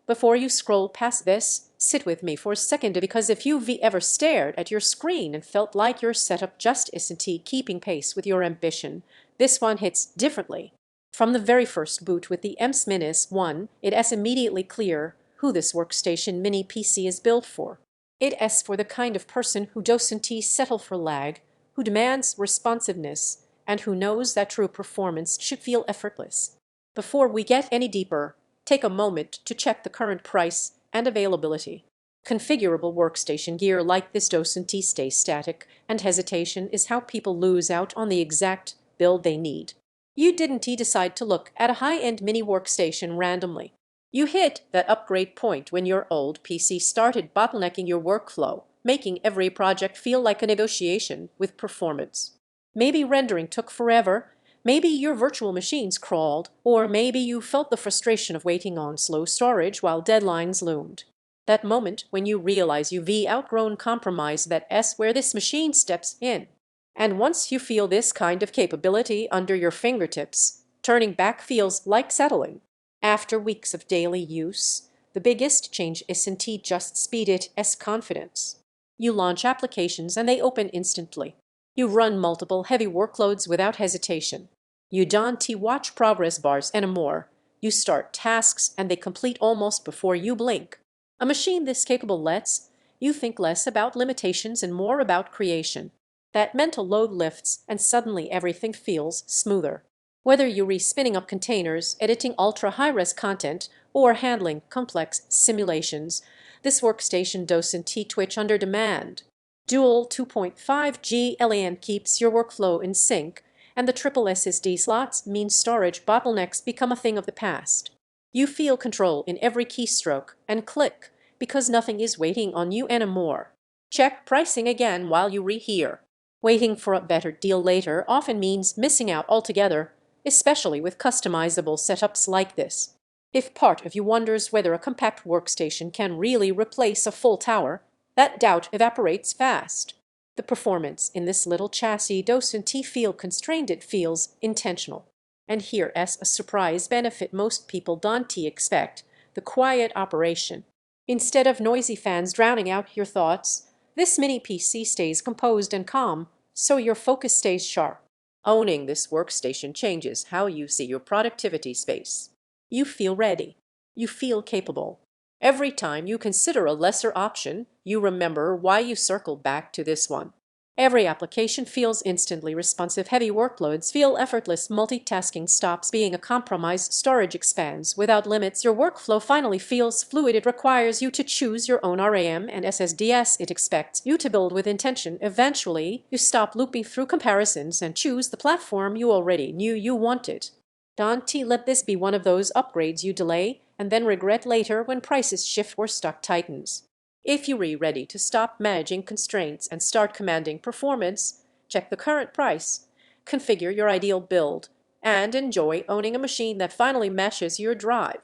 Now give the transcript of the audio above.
Before you scroll past this, sit with me for a second, because if you've ever stared at your screen and felt like your setup just isn't keeping pace with your ambition, this one hits differently. From the very first boot with the MS-01, it's immediately clear who this workstation mini PC is built for. It's for the kind of person who doesn't settle for lag, who demands responsiveness, and who knows that true performance should feel effortless. Before we get any deeper, take a moment to check the current price and availability. Configurable workstation gear like this doesn't stay static, and hesitation is how people lose out on the exact build they need. You didn't decide to look at a high-end mini workstation randomly. You hit that upgrade point when your old PC started bottlenecking your workflow, making every project feel like a negotiation with performance. Maybe rendering took forever, maybe your virtual machines crawled, or maybe you felt the frustration of waiting on slow storage while deadlines loomed. That moment when you realize you've outgrown compromise, that's where this machine steps in. And once you feel this kind of capability under your fingertips, turning back feels like settling. After weeks of daily use, the biggest change isn't just speed, it's confidence. You launch applications and they open instantly. You run multiple heavy workloads without hesitation. You don't watch progress bars anymore. You start tasks and they complete almost before you blink. A machine this capable lets you think less about limitations and more about creation. That mental load lifts and suddenly everything feels smoother. Whether you're respinning up containers, editing ultra-high-res content, or handling complex simulations, this workstation doesn't twitch under demand. Dual 2.5G LAN keeps your workflow in sync, and the triple SSD slots mean storage bottlenecks become a thing of the past. You feel control in every keystroke and click because nothing is waiting on you anymore. Check pricing again while you rehear. Waiting for a better deal later often means missing out altogether, especially with customizable setups like this. If part of you wonders whether a compact workstation can really replace a full tower, that doubt evaporates fast. The performance in this little chassis doesn't feel constrained, it feels intentional. And here's a surprise benefit most people don't expect: the quiet operation. Instead of noisy fans drowning out your thoughts, this mini PC stays composed and calm, so your focus stays sharp. Owning this workstation changes how you see your productivity space. You feel ready. You feel capable. Every time you consider a lesser option, you remember why you circled back to this one. Every application feels instantly responsive. Heavy workloads feel effortless. Multitasking stops being a compromise. Storage expands without limits. Your workflow finally feels fluid. It requires you to choose your own RAM and SSDs. It expects you to build with intention. Eventually, you stop looping through comparisons and choose the platform you already knew you wanted. Don't let this be one of those upgrades you delay and then regret later when prices shift or stock tightens. If you're ready to stop managing constraints and start commanding performance, check the current price, configure your ideal build, and enjoy owning a machine that finally matches your drive.